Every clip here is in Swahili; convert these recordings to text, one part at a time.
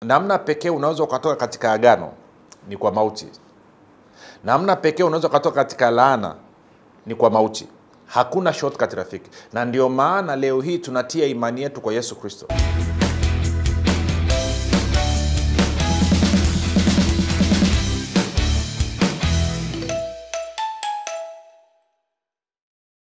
namna pekee unaweza ukatoka katika agano ni kwa mauti. Namna pekee unaweza ukatoka katika laana ni kwa mauti. Hakuna shortcut rafiki. Na ndio maana leo hii tunatia imani yetu kwa Yesu Kristo.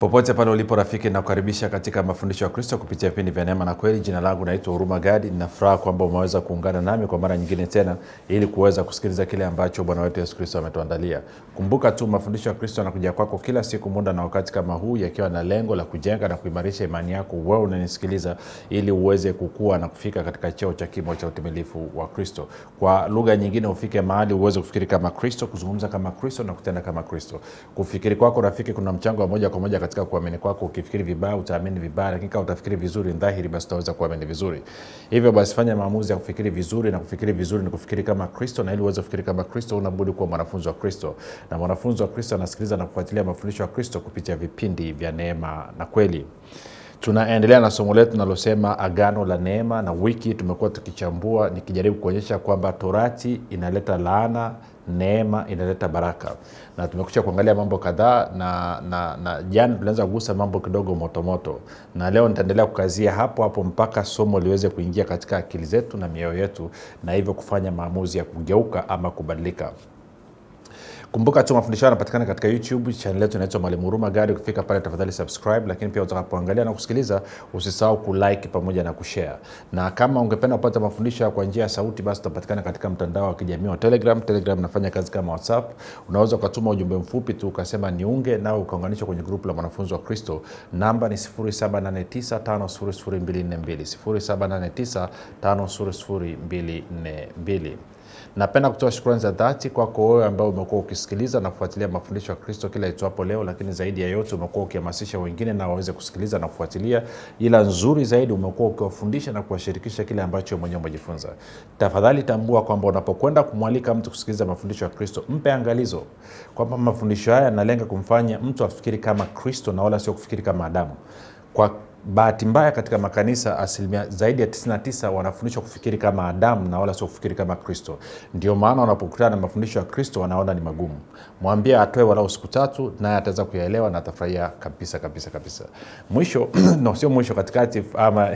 Popote pale ulipo rafiki, na kukaribisha katika mafundisho ya Kristo kupitia vipindi vya neema na kweli. Jina langu naitwa Huruma Gadi. Ninafuraha kwamba umeweza kuungana nami kwa mara nyingine tena ili kuweza kusikiliza kile ambacho Bwana wetu Yesu Kristo ametuandalia. Kumbuka tu mafundisho ya Kristo yanakuja kwako kila siku muda na wakati kama huu, yakiwa na lengo la kujenga na kuimarisha imani yako wewe unanisikiliza, ili uweze kukua na kufika katika cheo cha kimo cha utimilifu wa Kristo. Kwa lugha nyingine, ufike mahali uweze kufikiri kama Kristo, kuzungumza kama Kristo na kutenda kama Kristo. Kufikiri kwako rafiki kuna mchango wa moja kwa moja katika kuamini kwako. Ukifikiri vibaya utaamini vibaya, lakini kama utafikiri vizuri dhahiri basi utaweza kuamini vizuri. Hivyo basi fanya maamuzi ya kufikiri vizuri, na kufikiri vizuri ni kufikiri kama Kristo, na ili uweze kufikiri kama Kristo unabudi kuwa mwanafunzi wa Kristo. Na mwanafunzi wa Kristo anasikiliza na kufuatilia mafundisho ya Kristo kupitia vipindi vya neema na kweli. Tunaendelea na somo letu linalosema agano la neema, na wiki tumekuwa tukichambua nikijaribu kuonyesha kwamba Torati inaleta laana, neema inaleta baraka. Na tumekuja kuangalia mambo kadhaa na jana tulianza kugusa mambo kidogo moto. Na leo nitaendelea kukazia hapo mpaka somo liweze kuingia katika akili zetu na mioyo yetu, na hivyo kufanya maamuzi ya kugeuka ama kubadilika. Kumbuka tu mafundisho yanapatikana katika YouTube channel yetu inaitwa Mwalimu Huruma Gadi. Ukifika pale tafadhali subscribe, lakini pia utakapoangalia na kusikiliza usisahau kulike pamoja na kushare. Na kama ungependa kupata mafundisho kwa njia ya sauti, basi tutapatikana katika mtandao wa kijamii wa Telegram. Telegram inafanya kazi kama WhatsApp. Unaweza kutuma ujumbe mfupi tu ukasema niunge, na ukaunganishwa kwenye group la wanafunzi wa Kristo. Namba ni 0789500242 0789500242. Napenda kutoa shukrani za dhati kwako wewe ambao umekuwa ukisikiliza na kufuatilia mafundisho ya Kristo kila itwapo leo, lakini zaidi ya yote umekuwa ukihamasisha wengine na waweze kusikiliza na kufuatilia. Ila nzuri zaidi umekuwa ukiwafundisha na kuwashirikisha kile ambacho mwenyewe umejifunza. Tafadhali tambua kwamba unapokwenda kumwalika mtu kusikiliza mafundisho ya Kristo, mpe angalizo kwamba mafundisho haya yanalenga kumfanya mtu afikiri kama Kristo na wala sio kufikiri kama Adamu. Kwa bahati mbaya katika makanisa asilimia zaidi ya 99 wanafundishwa kufikiri kama Adamu na wala sio kufikiri kama Kristo. Ndio maana wanapokutana na mafundisho ya Kristo wanaona ni magumu. Mwambie atoe walau siku 3 naye ataweza kuyaelewa na atafurahia kabisa. Mwisho no sio mwisho, katikati ama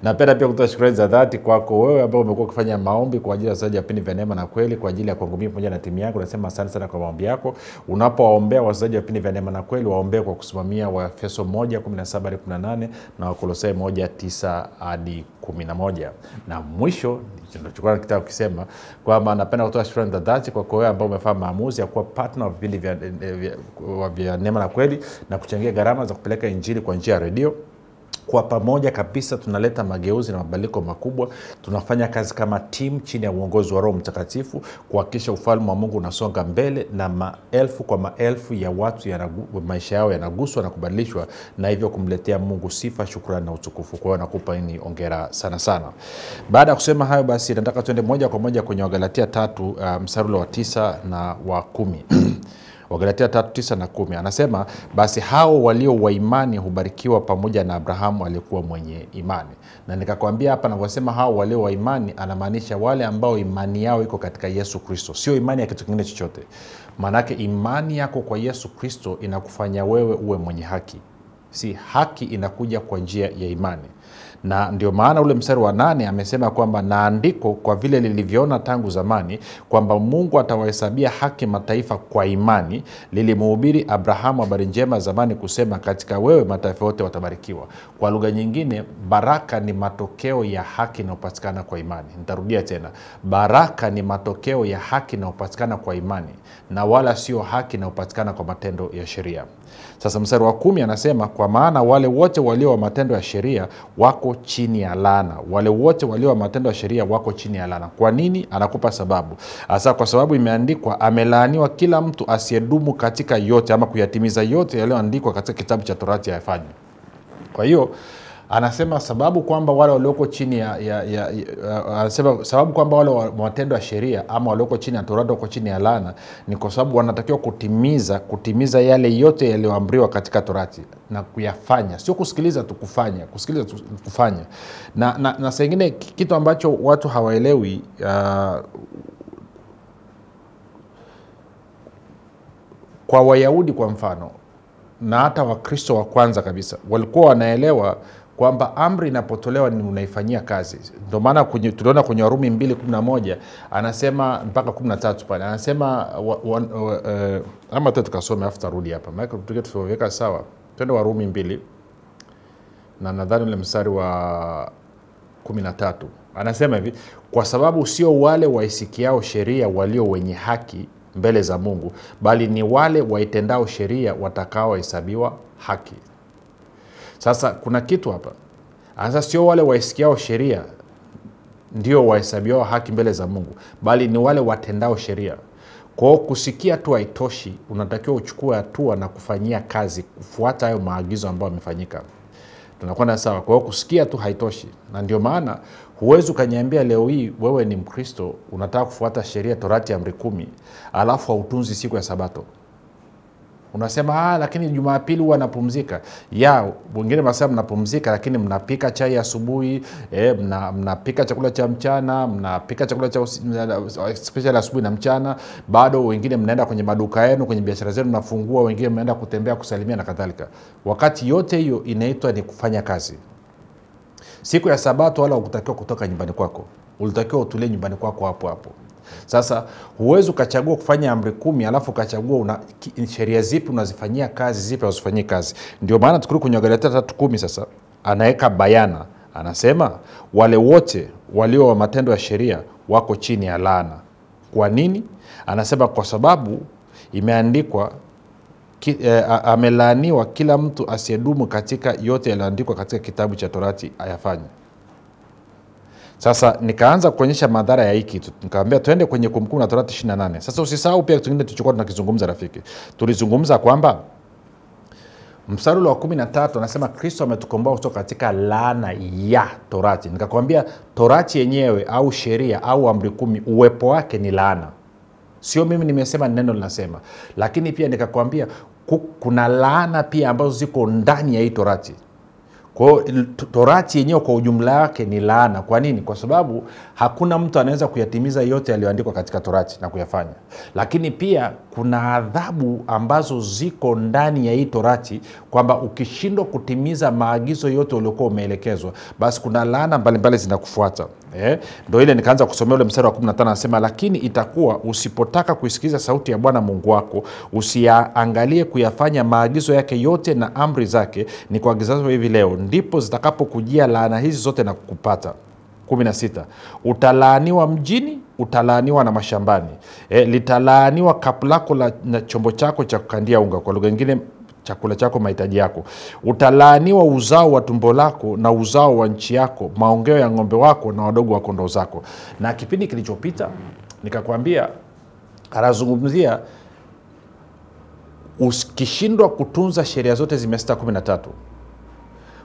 napenda pia kutoa shukrani za dhati kwako wewe ambao umekuwa ukifanya maombi kwa ajili ya wasaji ya vipindi vya neema na kweli, kwa ajili ya kwangu mimi pamoja na timu yangu. Nasema asante sana kwa maombi yako. Unapoombea wasaji ya vipindi vya neema na kweli, waombee kwa kusimamia Waefeso 1:17-18 na Wakolosai 1:9-11. Na mwisho tunachukua kitabu kisema kwamba napenda kutoa shukrani za dhati kwa wewe ambao umefanya maamuzi ya kuwa partner wa vipindi vya neema na kweli na kuchangia gharama za kupeleka injili kwa njia ya redio. Kwa pamoja kabisa tunaleta mageuzi na mabadiliko makubwa. Tunafanya kazi kama team chini ya uongozi wa Roho Mtakatifu kuhakikisha ufalme wa Mungu unasonga mbele, na maelfu kwa maelfu ya watu maisha yao yanaguswa na kubadilishwa, na hivyo kumletea Mungu sifa, shukrani na utukufu. Kwa hiyo nakupa hii hongera sana. Baada ya kusema hayo, basi nataka tuende moja kwa moja kwenye Wagalatia 3 mstari wa 9 na wa 10. Wagalatia 3:9 na 10 anasema, basi hao walio wa imani hubarikiwa pamoja na Abrahamu aliyekuwa mwenye imani. Na nikakwambia hapa anavyosema hao walio wa imani, anamaanisha wale ambao imani yao iko katika Yesu Kristo, sio imani ya kitu kingine chochote. Maanake imani yako kwa Yesu Kristo inakufanya wewe uwe mwenye haki. Si haki inakuja kwa njia ya imani. Na ndio maana ule mstari wa 8 amesema kwamba na andiko kwa vile lilivyoona tangu zamani kwamba Mungu atawahesabia haki mataifa kwa imani, lilimhubiri Abrahamu habari njema zamani kusema, katika wewe mataifa yote watabarikiwa. Kwa lugha nyingine, baraka ni matokeo ya haki inayopatikana kwa imani. Nitarudia tena, baraka ni matokeo ya haki inayopatikana kwa imani, na wala sio haki inayopatikana kwa matendo ya sheria. Sasa mstari wa 10 anasema, kwa maana wale wote walio wa matendo ya sheria wako chini ya laana. Wale wote walio wa matendo ya sheria wako chini ya laana. Kwa nini? Anakupa sababu. Hasa kwa sababu imeandikwa, amelaaniwa kila mtu asiyedumu katika yote ama kuyatimiza yote yaliyoandikwa katika kitabu cha Torati ayafanye. Kwa hiyo Anasema sababu kwamba wale walioko chini anasema sababu kwamba wale watendo wa sheria ama walioko chini ya Torati wako chini ya laana ni kwa sababu wanatakiwa kutimiza yale yote yaliyoamriwa katika Torati na kuyafanya, sio kusikiliza tu, kufanya. Na saa nyingine kitu ambacho watu hawaelewi, kwa Wayahudi kwa mfano na hata Wakristo wa kwanza kabisa walikuwa wanaelewa kwamba amri inapotolewa ni unaifanyia kazi. Ndio maana tuliona kwenye Warumi 2:11 anasema mpaka 13 pale anasema ama tukasome afu tarudi hapa maana tuweka sawa. Twende Warumi 2 na nadhani ule mstari wa 13 anasema hivi, kwa sababu sio wale waisikiao sheria walio wenye haki mbele za Mungu, bali ni wale waitendao sheria watakaohesabiwa haki. Sasa kuna kitu hapa. Sasa sio wale waisikiao sheria ndio wahesabiwa haki mbele za Mungu, bali ni wale watendao sheria. Kwa kusikia tu haitoshi, unatakiwa uchukue hatua na kufanyia kazi, kufuata hayo maagizo ambayo yamefanyika. Tunakwenda sawa. Kwa kusikia tu haitoshi. Na ndio maana huwezi ukaniambia leo hii wewe ni Mkristo unataka kufuata sheria Torati amri 10 alafu hautunzi siku ya Sabato. Unasema lakini Jumapili huwa napumzika. Wengine wanasema mnapumzika lakini mnapika chai asubuhi, mnapika chakula cha mchana, mnapika chakula cha special asubuhi na mchana. Bado wengine mnaenda kwenye maduka yenu, kwenye biashara zenu mnafungua, wengine mnaenda kutembea, kusalimia na kadhalika. Wakati yote hiyo inaitwa ni kufanya kazi. Siku ya Sabato wala hukutakiwa kutoka nyumbani kwako. Ulitakiwa utulie nyumbani kwako hapo hapo. Sasa huwezi ukachagua kufanya amri 10 alafu ukachagua sheria zipi unazifanyia kazi, zipi usifanyie kazi. Ndio maana tukirudi kwenye Galatia 3:10 sasa anaweka bayana. Anasema wale wote walio wa matendo ya sheria wako chini ya laana. Kwa nini? Anasema kwa sababu imeandikwa amelaaniwa kila mtu asiyedumu katika yote yaliyoandikwa katika kitabu cha Torati ayafanye. Sasa nikaanza kuonyesha madhara ya hiki. Nikamwambia twende kwenye Kumbukumbu la Torati 28. Sasa usisahau pia kitu kingine tulichokuwa tunakizungumza rafiki. Tulizungumza kwamba mstari wa 13 anasema Kristo ametukomboa kutoka katika laana ya Torati. Nikakwambia Torati yenyewe au sheria au amri 10 uwepo wake ni laana. Sio mimi nimesema, neno linasema. Lakini pia nikakwambia kuna laana pia ambazo ziko ndani ya hii Torati. Kwa hiyo Torati yenyewe kwa ujumla wake ni laana. Kwa nini? Kwa sababu hakuna mtu anaweza kuyatimiza yote yaliyoandikwa katika Torati na kuyafanya. Lakini pia kuna adhabu ambazo ziko ndani ya hii Torati kwamba ukishindwa kutimiza maagizo yote uliokuwa umeelekezwa, basi kuna laana mbalimbali zinakufuata. Ndio ile nikaanza kusomea ule mstari wa 15 anasema, lakini itakuwa usipotaka kuisikiza sauti ya Bwana Mungu wako, usiangalie kuyafanya maagizo yake yote na amri zake ni kuagizazo hivi leo, ndipo zitakapokujia laana hizi zote na kukupata. 16 utalaaniwa mjini, utalaaniwa na mashambani. Litalaaniwa kapu lako na chombo chako cha kukandia unga, kwa lugha nyingine chakula chako, mahitaji yako. Utalaaniwa uzao wa tumbo lako na uzao wa nchi yako, maongeo ya ng'ombe wako na wadogo wa kondoo zako. Na kipindi kilichopita nikakwambia anazungumzia ukishindwa kutunza sheria zote 613.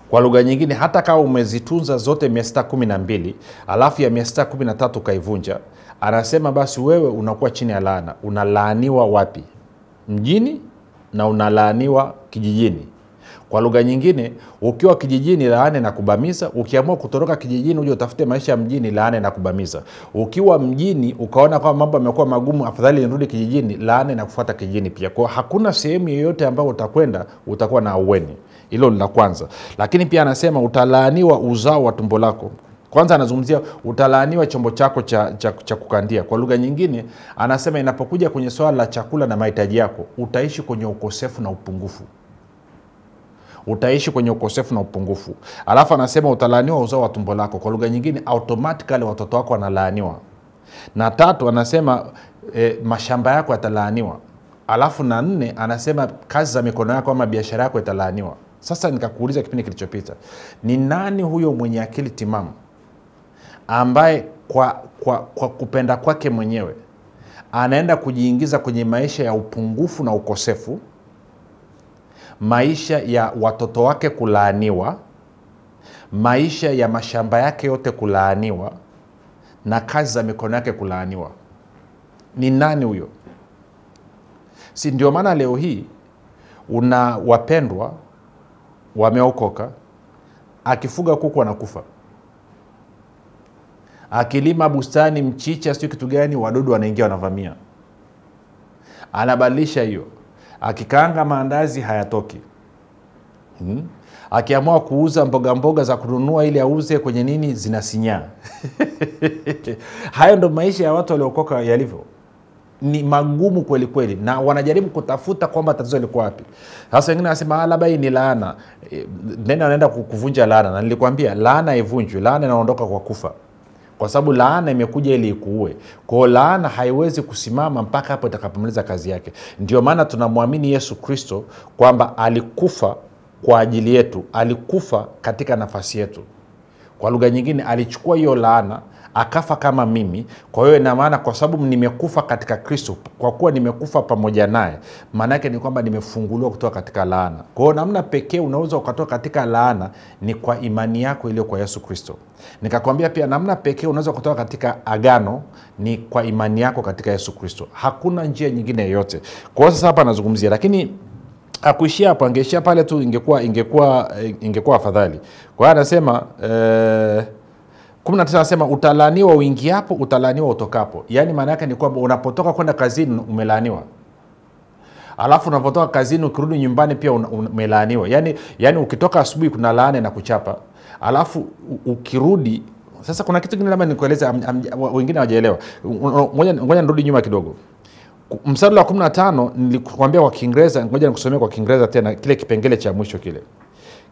Kwa lugha nyingine hata kama umezitunza zote 612 alafu ya 613 kaivunja, anasema basi wewe unakuwa chini ya laana. Unalaaniwa wapi? Mjini na unalaaniwa kijijini. Kwa lugha nyingine ukiwa kijijini laana na kubamiza, ukiamua kutoroka kijijini uje utafute maisha ya mjini laana na kubamiza. Ukiwa mjini ukaona kwamba mambo yamekuwa magumu, afadhali nirudi kijijini, laana na kufuata kijijini pia. Kwa hakuna sehemu yoyote ambayo utakwenda utakuwa na aweni. Hilo ni la kwanza. Lakini pia anasema utalaaniwa uzao wa tumbo lako. Kwanza anazungumzia utalaaniwa chombo chako cha kukandia. Kwa lugha nyingine anasema inapokuja kwenye swala la chakula na mahitaji yako, utaishi kwenye ukosefu na upungufu. Utaishi kwenye ukosefu na upungufu. Alafu anasema utalaaniwa uzao wa tumbo lako. Kwa lugha nyingine automatically watoto wako wanalaaniwa. Na 3 anasema mashamba yako yatalaaniwa. Alafu na 4 anasema kazi za mikono yako ama biashara yako italaaniwa. Sasa nikakuuliza kipindi kilichopita, ni nani huyo mwenye akili timamu ambaye kwa kupenda kwake mwenyewe anaenda kujiingiza kwenye maisha ya upungufu na ukosefu, maisha ya watoto wake kulaaniwa, maisha ya mashamba yake yote kulaaniwa na kazi za mikono yake kulaaniwa. Ni nani huyo? Si ndio maana leo hii una wapendwa wameokoka, akifuga kuku anakufa, akilima bustani mchicha sio kitu gani, wadudu wanaingia wanavamia, anabadilisha hiyo. Akikaanga maandazi hayatoki. Akiamua kuuza mboga za kununua ili auze kwenye nini, zinasinyaa. Hayo ndo maisha ya watu waliokoka yalivyo. Ni magumu kweli kweli, na wanajaribu kutafuta kwamba tatizo liko wapi. Sasa wengine wanasema labda hii ni laana. Nenda anaenda kuvunja laana, na nilikwambia laana haivunjwi, laana inaondoka kwa kufa. Kwa sababu laana imekuja ili ikuue. Kwa laana haiwezi kusimama mpaka hapo itakapomaliza kazi yake. Ndio maana tunamwamini Yesu Kristo kwamba alikufa kwa ajili yetu, alikufa katika nafasi yetu. Kwa lugha nyingine, alichukua hiyo laana akafa kama mimi. Kwa hiyo ina maana kwa sababu nimekufa katika Kristo, kwa kuwa nimekufa pamoja naye, maana yake ni kwamba nimefunguliwa kutoka katika laana. Kwa hiyo namna pekee unaweza ukatoka katika laana ni kwa imani yako iliyo kwa Yesu Kristo. Nikakwambia pia namna pekee unaweza kutoka katika agano ni kwa imani yako katika Yesu Kristo. Hakuna njia nyingine yoyote. Kwa hiyo sasa hapa nazungumzia, lakini akuishia hapo, angeishia pale tu ingekuwa afadhali. Kwa hiyo anasema 19 anasema utalaaniwa uingiapo, utalaaniwa utokapo. Yaani maana yake ni kwamba unapotoka kwenda kazini umelaaniwa. Alafu unapotoka kazini ukirudi nyumbani pia umelaaniwa. Yaani ukitoka asubuhi kuna laana na kuchapa. Alafu ukirudi, sasa kuna kitu kingine labda nikueleza, wengine hawajaelewa. Ngoja nirudi nyuma kidogo. Mstari wa 15 nilikwambia kwa Kiingereza, ngoja nikusomee kwa Kiingereza tena kile kipengele cha mwisho kile.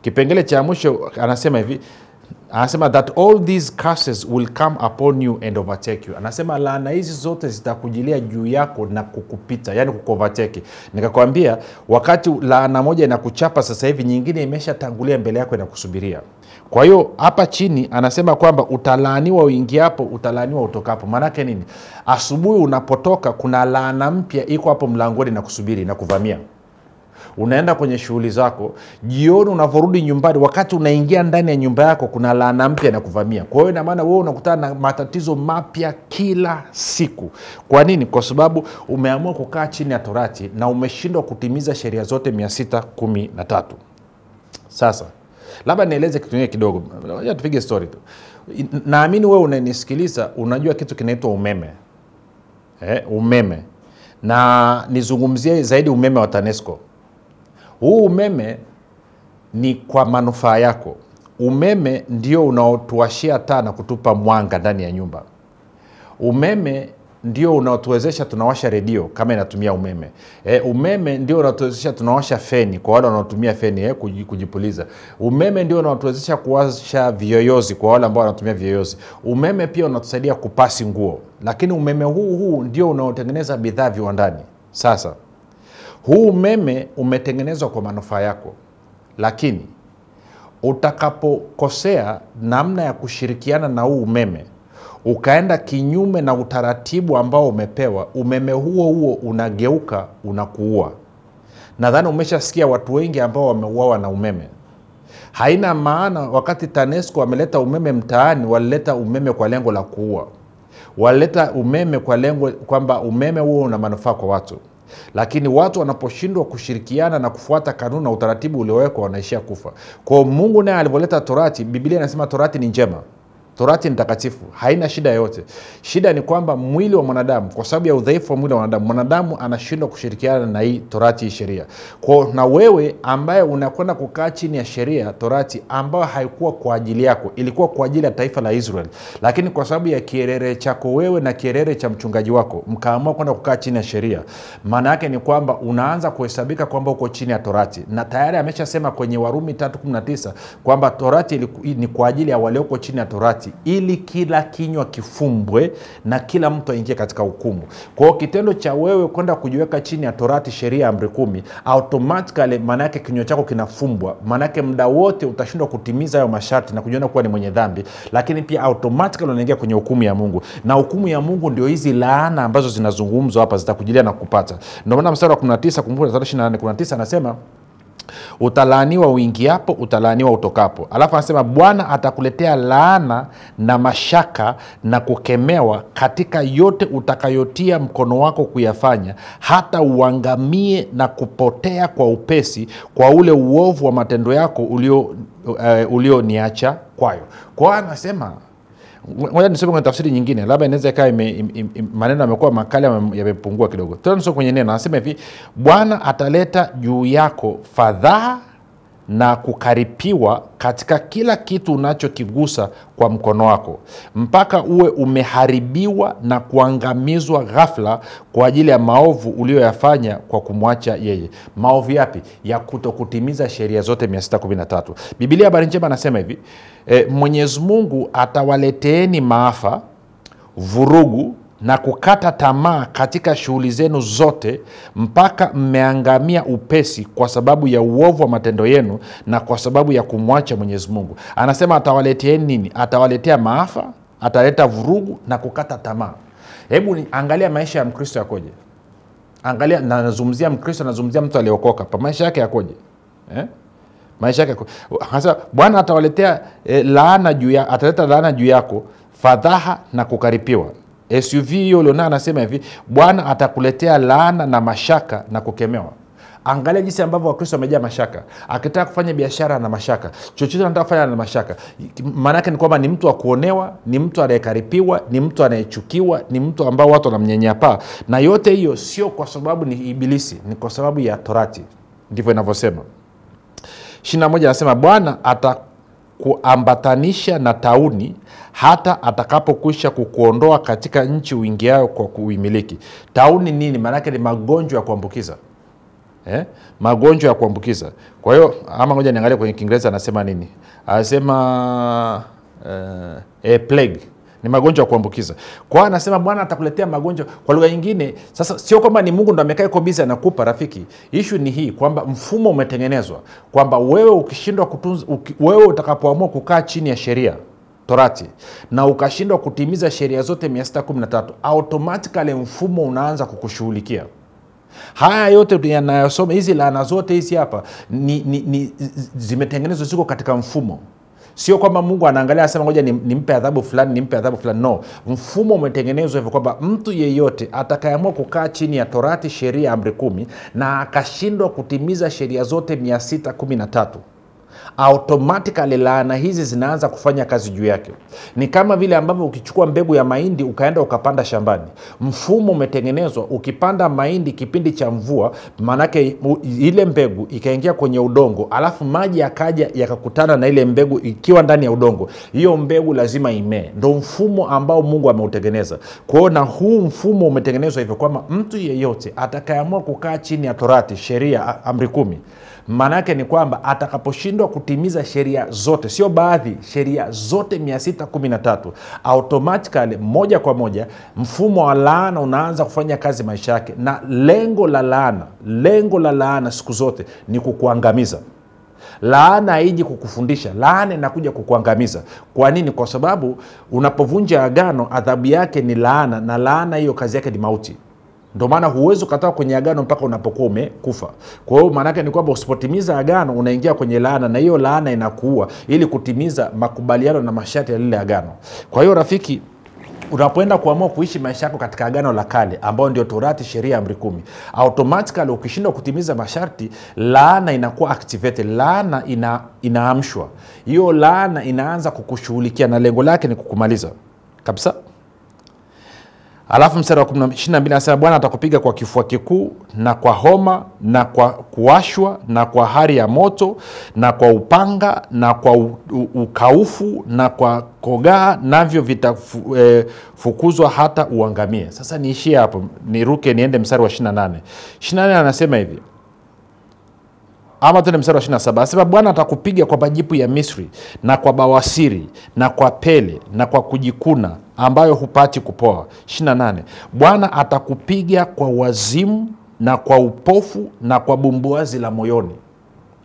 Kipengele cha mwisho anasema hivi, anasema that all these curses will come upon you and overtake you. Anasema laana hizi zote zitakujilia juu yako na kukupita, yani kukovertake. Nikakwambia wakati laana moja inakuchapa sasa hivi, nyingine imeshatangulia mbele yako inakusubiria. Kwa hiyo hapa chini anasema kwamba utalaaniwa uingiapo, utalaaniwa utokapo. Maana yake nini? Asubuhi unapotoka kuna laana mpya iko hapo mlangoni na kusubiri na kuvamia. Unaenda kwenye shughuli zako, jioni unavorudi nyumbani, wakati unaingia ndani ya nyumba yako kuna laana mpya na kuvamia. Kwa hiyo ina maana wewe unakutana na matatizo mapya kila siku. Kwa nini? Kwa sababu umeamua kukaa chini ya Torati na umeshindwa kutimiza sheria zote 613. Sasa labda nieleze kitu kingine kidogo. Ngoja tupige story tu. Naamini wewe unanisikiliza unajua kitu kinaitwa umeme. Umeme. Na nizungumzie zaidi umeme wa TANESCO. Huu umeme ni kwa manufaa yako. Umeme ndio unaotuwashia taa na kutupa mwanga ndani ya nyumba. Umeme ndio unaotuwezesha tunawasha redio kama inatumia umeme. Umeme ndio unaotuwezesha tunawasha feni kwa wale wanaotumia feni kujipuliza. Umeme ndio unaotuwezesha kuwasha viyoyozi kwa wale ambao wanatumia viyoyozi. Umeme pia unatusaidia kupasi nguo. Lakini umeme huu ndio unaotengeneza bidhaa viwandani. Sasa huu umeme umetengenezwa kwa manufaa yako. Lakini utakapokosea namna ya kushirikiana na huu umeme, ukaenda kinyume na utaratibu ambao umepewa, umeme huo unageuka unakuua. Nadhani umeshasikia watu wengi ambao wameuawa na umeme. Haina maana wakati TANESCO wameleta umeme mtaani, walileta umeme kwa lengo la kuua. Walileta umeme kwa lengo kwamba umeme huo una manufaa kwa watu. Lakini watu wanaposhindwa kushirikiana na kufuata kanuni na utaratibu uliowekwa, wanaishia kufa. Kwa Mungu naye alivyoleta Torati, Biblia inasema Torati ni njema. Torati ni takatifu, haina shida yote. Shida ni kwamba mwili wa mwanadamu, kwa sababu ya udhaifu wa mwili wa mwanadamu anashindwa kushirikiana na hii Torati, hii sheria. Kwa na wewe ambaye unakwenda kukaa chini ya sheria Torati ambayo haikuwa kwa ajili yako, ilikuwa kwa ajili ya taifa la Israeli, lakini kwa sababu ya kierere chako wewe na kierere cha mchungaji wako mkaamua kwenda kukaa chini ya sheria, maana yake ni kwamba unaanza kuhesabika kwamba uko chini ya Torati. Na tayari ameshasema kwenye Warumi 3:19 kwamba Torati ni kwa ajili ya walioko chini ya Torati, ili kila kinywa kifumbwe na kila mtu aingie katika hukumu. Kwa hiyo kitendo cha wewe kwenda kujiweka chini ya Torati, sheria amri 10, automatically maana yake kinywa chako kinafumbwa. Maana yake muda wote utashindwa kutimiza hayo masharti na kujiona kuwa ni mwenye dhambi, lakini pia automatically unaingia kwenye hukumu ya Mungu. Na hukumu ya Mungu ndio hizi laana ambazo zinazungumzwa hapa zitakujilia na kupata. Ndio maana mstari wa 19, kumbuka 28:19 anasema Utalaaniwa uingiapo, utalaaniwa utokapo. Alafu anasema Bwana atakuletea laana na mashaka na kukemewa katika yote utakayotia mkono wako kuyafanya, hata uangamie na kupotea kwa upesi kwa ule uovu wa matendo yako ulioniacha kwayo. Kwa anasema, ngoja nisome kwenye tafsiri nyingine, labda inaweza ikawa maneno yamekuwa makali yamepungua kidogo. Tena nisome kwenye neno, anasema hivi, Bwana ataleta juu yako fadhaa na kukaripiwa katika kila kitu unachokigusa kwa mkono wako, mpaka uwe umeharibiwa na kuangamizwa ghafla kwa ajili ya maovu ulioyafanya kwa kumwacha yeye. Maovu yapi? Ya kutokutimiza sheria zote 613. Biblia habari njema anasema hivi, Mwenyezi Mungu atawaleteeni maafa, vurugu na kukata tamaa katika shughuli zenu zote, mpaka mmeangamia upesi kwa sababu ya uovu wa matendo yenu na kwa sababu ya kumwacha Mwenyezi Mungu. Anasema atawaleteeni nini? Atawaletea maafa, ataleta vurugu na kukata tamaa. Hebu angalia maisha ya Mkristo yakoje. Angalia, na nazungumzia Mkristo, nazungumzia mtu aliyeokoka. Pa maisha yake yakoje? Maisha yake. Anasema Bwana atawaletea laana juu ya, ataleta laana juu yako, fadhaha na kukaripiwa. SUV hiyo Leona anasema hivi, Bwana atakuletea laana na mashaka na kukemewa. Angalia jinsi ambavyo Wakristo wamejaa mashaka. Akitaka kufanya biashara na mashaka, chochote anataka kufanya na mashaka. Maana yake ni kwamba ni mtu wa kuonewa, ni mtu anayekaripiwa, ni mtu anayechukiwa, ni mtu ambao watu wanamnyanyapaa. Na yote hiyo sio kwa sababu ni ibilisi, ni kwa sababu ya Torati. Ndivyo inavyosema. 21 anasema Bwana atakuambatanisha na tauni hata atakapokwisha kukuondoa katika nchi uingiayo kwa kuimiliki. Tauni nini? Maana yake ni magonjwa ya kuambukiza. Magonjwa ya kuambukiza. Kwa hiyo ama ngoja niangalie kwenye Kiingereza anasema nini. Anasema plague. Ni magonjwa ya kuambukiza. Kwa hiyo anasema Bwana atakuletea magonjwa. Kwa lugha nyingine, sasa sio kwamba ni Mungu ndo amekaa yuko busy anakupa rafiki. Issue ni hii kwamba mfumo umetengenezwa kwamba wewe ukishindwa kutunza, wewe utakapoamua kukaa chini ya sheria Torati na ukashindwa kutimiza sheria zote 613, automatically mfumo unaanza kukushughulikia. Haya yote yanayosoma, hizi laana zote hizi hapa zimetengenezwa, ziko katika mfumo. Sio kwamba Mungu anaangalia asema ngoja nimpe adhabu fulani, nimpe adhabu fulani. No, mfumo umetengenezwa hivyo kwamba mtu yeyote atakayeamua kukaa chini ya Torati, sheria, amri 10 na akashindwa kutimiza sheria zote 613, automatically laana hizi zinaanza kufanya kazi juu yake. Ni kama vile ambavyo ukichukua mbegu ya mahindi ukaenda ukapanda shambani. Mfumo umetengenezwa, ukipanda mahindi kipindi cha mvua, manake ile mbegu ikaingia kwenye udongo, alafu maji yakaja yakakutana na ile mbegu ikiwa ndani ya udongo, hiyo mbegu lazima imee. Ndio mfumo ambao Mungu ameutengeneza. Kwa hiyo na huu mfumo umetengenezwa hivyo kwamba mtu yeyote atakayeamua kukaa chini ya Torati, sheria, amri 10, maana yake ni kwamba atakaposhindwa kutimiza sheria zote, sio baadhi, sheria zote 613, automatically moja kwa moja mfumo wa laana unaanza kufanya kazi maisha yake. Na lengo la laana siku zote ni kukuangamiza. Laana haiji kukufundisha, laana inakuja kukuangamiza. Kwa nini? Kwa sababu unapovunja agano, adhabu yake ni laana, na laana hiyo kazi yake ni mauti. Ndio maana huwezi ukatoka kwenye agano mpaka unapokuwa umekufa. Kwa hiyo maana yake ni kwamba usipotimiza agano unaingia kwenye laana, na hiyo laana inakuua ili kutimiza makubaliano na masharti ya lile agano. Kwa hiyo rafiki, unapoenda kuamua kuishi maisha yako katika agano la kale ambao ndio Torati, sheria, amri 10, automatically ukishindwa kutimiza masharti, laana inakuwa activated, laana inaamshwa. Hiyo laana inaanza kukushughulikia na lengo lake ni kukumaliza kabisa. Alafu mstari wa 22 anasema Bwana atakupiga kwa kifua kikuu na kwa homa na kwa kuwashwa na kwa hari ya moto na kwa upanga na kwa ukaufu na kwa kogaa, navyo vitafukuzwa hata uangamie. Sasa niishie hapo, niruke niende mstari wa 28. 28 anasema hivi, ama tuende mstari wa 27. Anasema Bwana atakupiga kwa majipu ya Misri na kwa bawasiri na kwa pele na kwa kujikuna ambayo hupati kupoa. 28. Bwana atakupiga kwa wazimu na kwa upofu na kwa bumbuazi la moyoni.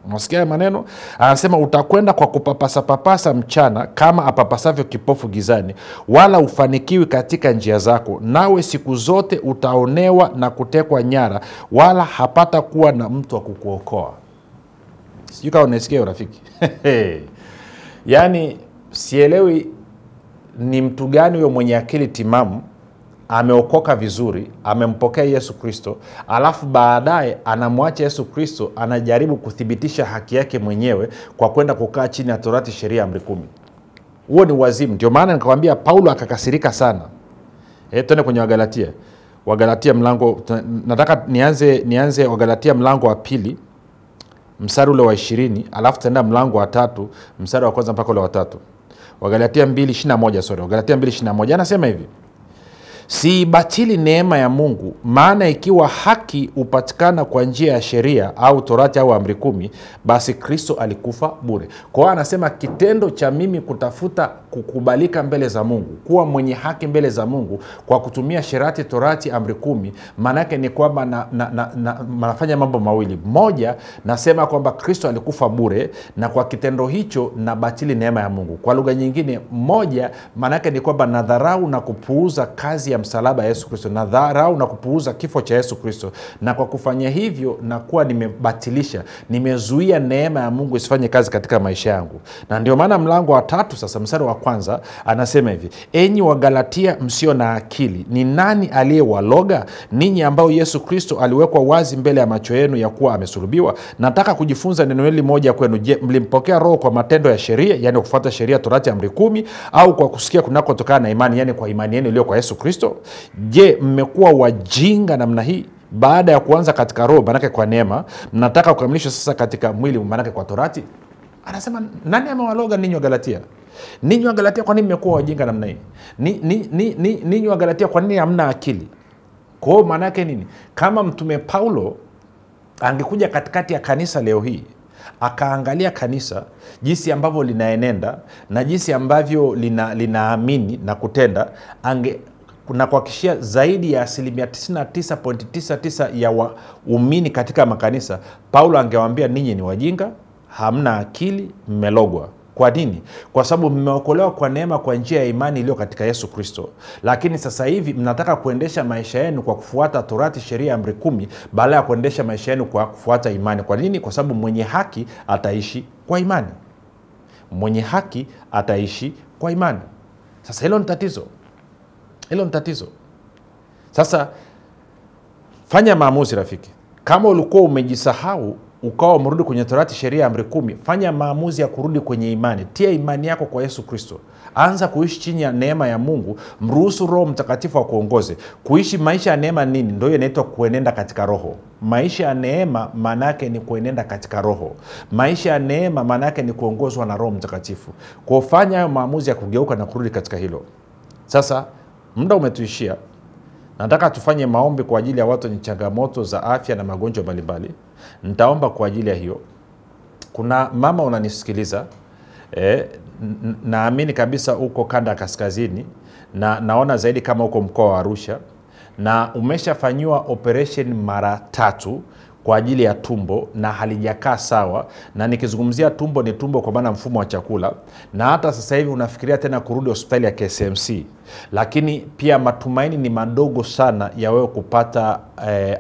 Unasikia maneno? Anasema utakwenda kwa kupapasa papasa mchana kama apapasavyo kipofu gizani, wala ufanikiwi katika njia zako, nawe siku zote utaonewa na kutekwa nyara, wala hapata kuwa na mtu wa kukuokoa. Sijui kama unasikia rafiki. Yaani sielewi ni mtu gani huyo mwenye akili timamu ameokoka vizuri, amempokea Yesu Kristo, alafu baadaye anamwacha Yesu Kristo, anajaribu kuthibitisha haki yake mwenyewe kwa kwenda kukaa chini ya Torati, sheria, amri 10. Huo ni wazimu. Ndio maana nikakwambia Paulo akakasirika sana. Tuende kwenye Wagalatia mlango, nataka nianze Wagalatia mlango wa 2 mstari ule wa 20, alafu tenda mlango wa 3 mstari wa kwanza mpaka ule wa 3. Wagalatia 2:21, Wagalatia 2:21 anasema hivi: Siibatili neema ya Mungu, maana ikiwa haki upatikana kwa njia ya sheria au Torati au amri 10, basi Kristo alikufa bure. Kwa hiyo anasema kitendo cha mimi kutafuta kukubalika mbele za Mungu, kuwa mwenye haki mbele za Mungu kwa kutumia sheria, Torati, amri 10, maana yake ni kwamba nafanya mambo mawili. Moja, nasema kwamba Kristo alikufa bure, na kwa kitendo hicho nabatili neema ya Mungu. Kwa lugha nyingine, moja, maana yake ni kwamba nadharau na kupuuza kazi ya msalaba Yesu Kristo, na dharau na kupuuza kifo cha Yesu Kristo, na kwa kufanya hivyo nakuwa nimebatilisha, nimezuia neema ya Mungu isifanye kazi katika maisha yangu. Na ndio maana mlango wa 3 sasa mstari wa kwanza anasema hivi: enyi Wagalatia msio na akili, ni nani aliyewaloga ninyi ambao Yesu Kristo aliwekwa wazi mbele ya macho yenu ya kuwa amesulubiwa? Nataka kujifunza neno hili moja kwenu. Je, mlimpokea Roho kwa matendo ya sheria, yani kufuata sheria, Torati, amri 10, au kwa kusikia kunakotokana na imani, yani kwa imani yenu iliyo kwa Yesu Kristo? Je, mmekuwa wajinga namna hii? Baada ya kuanza katika Roho, manake kwa neema, mnataka kukamilishwa sasa katika mwili, manake kwa Torati? Anasema nani amewaloga ninyi Wagalatia? Ninyi Wagalatia, kwa nini mmekuwa wajinga namna hii? Ninyi Wagalatia, kwa nini hamna akili? Kwa hiyo maana yake nini? Kama mtume Paulo angekuja katikati ya kanisa leo hii, akaangalia kanisa jinsi ambavyo linaenenda na jinsi ambavyo linaamini na kutenda, na kuhakikishia zaidi ya 99.99% ya waumini katika makanisa, Paulo angewaambia ninyi ni wajinga, hamna akili, mmelogwa. Kwa nini? Kwa sababu mmeokolewa kwa neema kwa njia ya imani iliyo katika Yesu Kristo. Lakini sasa hivi mnataka kuendesha maisha yenu kwa kufuata Torati, sheria, amri 10, badala ya kuendesha maisha yenu kwa kufuata imani. Kwa nini? Kwa sababu mwenye haki ataishi kwa imani. Mwenye haki ataishi kwa imani. Sasa hilo ni tatizo. Hilo ni tatizo. Sasa fanya maamuzi rafiki. Kama ulikuwa umejisahau ukawa umerudi kwenye Torati, sheria, amri 10, fanya maamuzi ya kurudi kwenye imani. Tia imani yako kwa Yesu Kristo. Anza kuishi chini ya neema ya Mungu. Mruhusu Roho Mtakatifu akuongoze. Kuishi maisha ya neema nini? Ndio inaitwa kuenenda katika Roho. Maisha ya neema maana yake ni kuenenda katika Roho. Maisha ya neema maana yake ni kuongozwa na Roho Mtakatifu. Kwa kufanya hayo maamuzi ya kugeuka na kurudi katika hilo. Sasa muda umetuishia. Nataka tufanye maombi kwa ajili ya watu wenye changamoto za afya na magonjwa mbalimbali. Nitaomba kwa ajili ya hiyo. Kuna mama unanisikiliza, naamini kabisa uko kanda kaskazini, na naona zaidi kama uko mkoa wa Arusha, na umeshafanywa operation mara 3 kwa ajili ya tumbo na halijakaa sawa. Na nikizungumzia tumbo ni tumbo kwa maana mfumo wa chakula, na hata sasa hivi unafikiria tena kurudi hospitali ya KCMC. Lakini pia matumaini ni madogo sana ya wewe kupata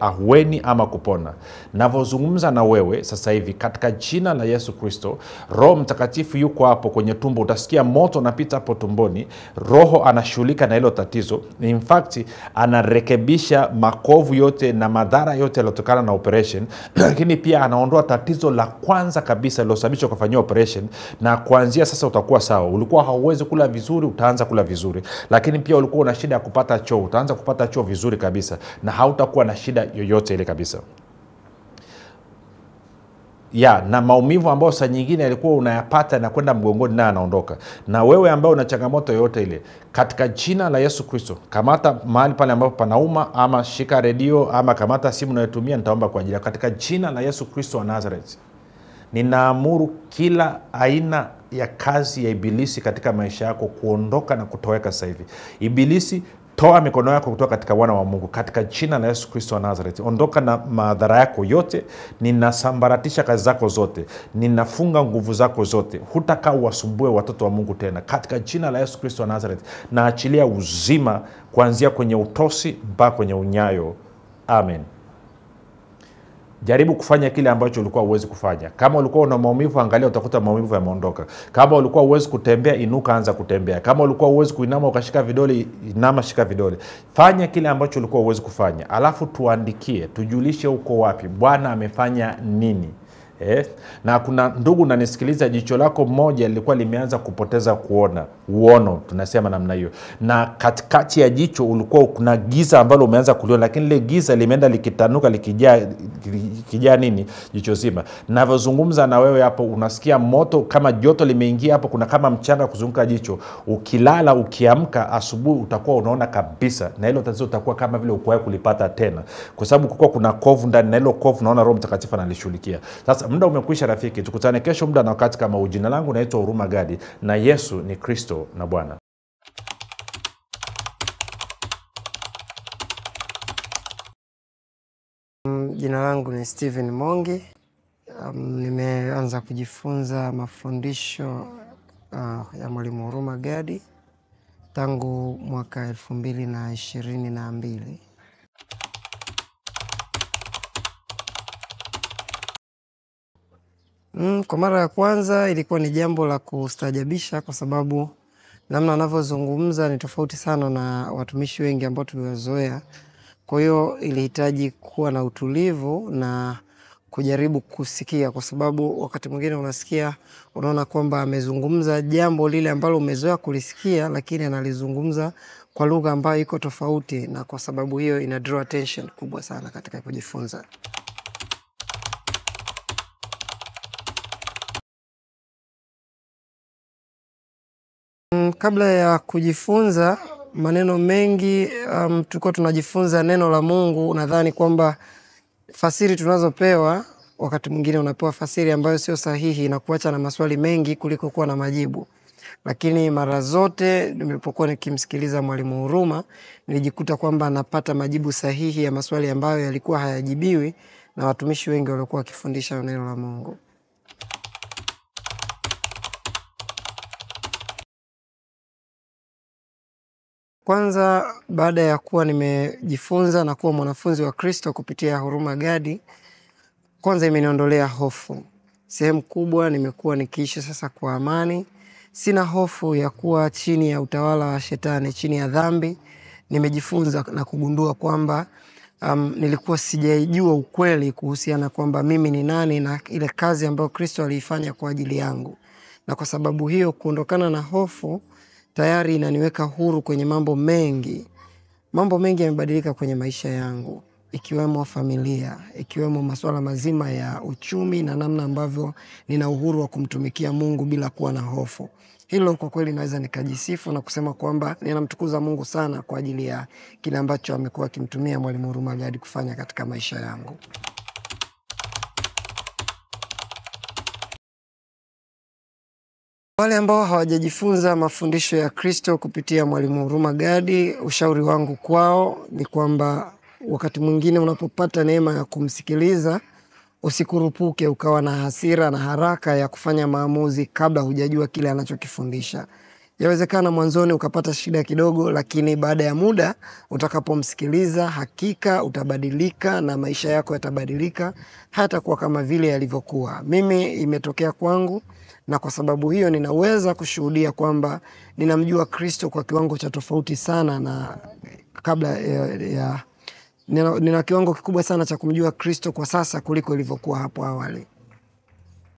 ahueni ama kupona. Navozungumza na wewe sasa hivi, katika jina la Yesu Kristo, Roho Mtakatifu yuko hapo kwenye tumbo. Utasikia moto unapita hapo tumboni. Roho anashughulika na hilo tatizo. In fact, anarekebisha makovu yote na madhara yote yaliyotokana na operation. Lakini pia anaondoa tatizo la kwanza kabisa lililosababisha kufanyia operation, na kuanzia sasa utakuwa sawa. Ulikuwa hauwezi kula vizuri, utaanza kula vizuri. Lakini pia ulikuwa una shida ya kupata choo, utaanza kupata choo vizuri kabisa, na hautakuwa na shida yoyote ile kabisa. Na maumivu ambayo saa nyingine yalikuwa unayapata na kwenda mgongoni na anaondoka. Na wewe ambao una changamoto yoyote ile, katika jina la Yesu Kristo, kamata mahali pale ambapo panauma, ama shika redio, ama kamata simu unayotumia, nitaomba kwa ajili. Katika jina la Yesu Kristo wa Nazareth, ninaamuru kila aina ya kazi ya ibilisi katika maisha yako kuondoka na kutoweka sasa hivi. Ibilisi, toa mikono yako kutoka katika wana wa Mungu katika jina la Yesu Kristo wa Nazareth. Ondoka na madhara yako yote. Ninasambaratisha kazi zako zote. Ninafunga nguvu zako zote. Hutakaa wasumbue watoto wa Mungu tena katika jina la Yesu Kristo wa Nazareth. Naachilia uzima kuanzia kwenye utosi mpaka kwenye unyayo. Amen. Jaribu kufanya kile ambacho ulikuwa huwezi kufanya. Kama ulikuwa una maumivu, angalia utakuta maumivu yameondoka. Kama ulikuwa huwezi kutembea, inuka, anza kutembea. Kama ulikuwa huwezi kuinama ukashika vidole, inama, shika vidole. Fanya kile ambacho ulikuwa huwezi kufanya. Alafu tuandikie, tujulishe uko wapi, Bwana amefanya nini. Na kuna ndugu unanisikiliza, jicho lako moja lilikuwa limeanza kupoteza kuona, uono tunasema namna hiyo, na katikati ya jicho ulikuwa kuna giza ambalo umeanza kuliona, lakini ile giza limeenda likitanuka likijaa nini, jicho zima. Ninavyozungumza na wewe hapo unasikia moto kama joto limeingia hapo, kuna kama mchanga kuzunguka jicho. Ukilala ukiamka asubuhi utakuwa unaona kabisa, na hilo tatizo utakuwa kama vile ukuwahi kulipata tena, kwa sababu kulikuwa kuna kovu ndani, na hilo kovu naona Roho Mtakatifu analishughulikia. Sasa muda umekwisha rafiki, tukutane kesho muda na wakati kama huu. Jina langu naitwa Huruma Gadi, na Yesu ni Kristo na Bwana. Jina langu ni Steven Mongi. Nimeanza kujifunza mafundisho ya Mwalimu Huruma Gadi tangu mwaka 2022. Kwa mara ya kwanza ilikuwa ni jambo la kustajabisha, kwa sababu namna anavyozungumza ni tofauti sana na watumishi wengi ambao tuliwazoea. Kwa hiyo ilihitaji kuwa na utulivu na kujaribu kusikia, kwa sababu wakati mwingine unasikia unaona kwamba amezungumza jambo lile ambalo umezoea kulisikia, lakini analizungumza kwa lugha ambayo iko tofauti, na kwa sababu hiyo ina draw attention kubwa sana katika kujifunza. Kabla ya kujifunza maneno mengi, tulikuwa tunajifunza neno la Mungu. Nadhani kwamba fasiri tunazopewa wakati mwingine unapewa fasiri ambayo sio sahihi na kuacha na maswali mengi kuliko kuwa na majibu. Lakini mara zote nilipokuwa nikimsikiliza Mwalimu Huruma, nilijikuta kwamba napata majibu sahihi ya maswali ambayo yalikuwa hayajibiwi na watumishi wengi waliokuwa wakifundisha neno la Mungu. Kwanza, baada ya kuwa nimejifunza na kuwa mwanafunzi wa Kristo kupitia Huruma Gadi, kwanza imeniondolea hofu. Sehemu kubwa nimekuwa nikiishi sasa kwa amani. Sina hofu ya kuwa chini ya utawala wa Shetani, chini ya dhambi. Nimejifunza na kugundua kwamba nilikuwa sijaijua ukweli kuhusiana kwamba mimi ni nani na ile kazi ambayo Kristo aliifanya kwa ajili yangu. Na kwa sababu hiyo, kuondokana na hofu tayari inaniweka huru kwenye mambo mengi. Mambo mengi yamebadilika kwenye maisha yangu, ikiwemo familia, ikiwemo masuala mazima ya uchumi na namna ambavyo nina uhuru wa kumtumikia Mungu bila kuwa na hofu. Hilo kwa kweli naweza nikajisifu na kusema kwamba ninamtukuza Mungu sana kwa ajili ya kile ambacho amekuwa akimtumia Mwalimu Huruma Gadi kufanya katika maisha yangu. Wale ambao hawajajifunza mafundisho ya Kristo kupitia Mwalimu Huruma Gadi, ushauri wangu kwao ni kwamba wakati mwingine unapopata neema ya kumsikiliza, usikurupuke ukawa na hasira na haraka ya kufanya maamuzi kabla hujajua kile anachokifundisha. Yawezekana mwanzoni ukapata shida kidogo, lakini baada ya muda utakapomsikiliza hakika utabadilika na maisha yako yatabadilika hata kwa kama vile yalivyokuwa. Mimi imetokea kwangu, na kwa sababu hiyo ninaweza kushuhudia kwamba ninamjua Kristo kwa kiwango cha tofauti sana na kabla nina kiwango kikubwa sana cha kumjua Kristo kwa sasa kuliko ilivyokuwa hapo awali.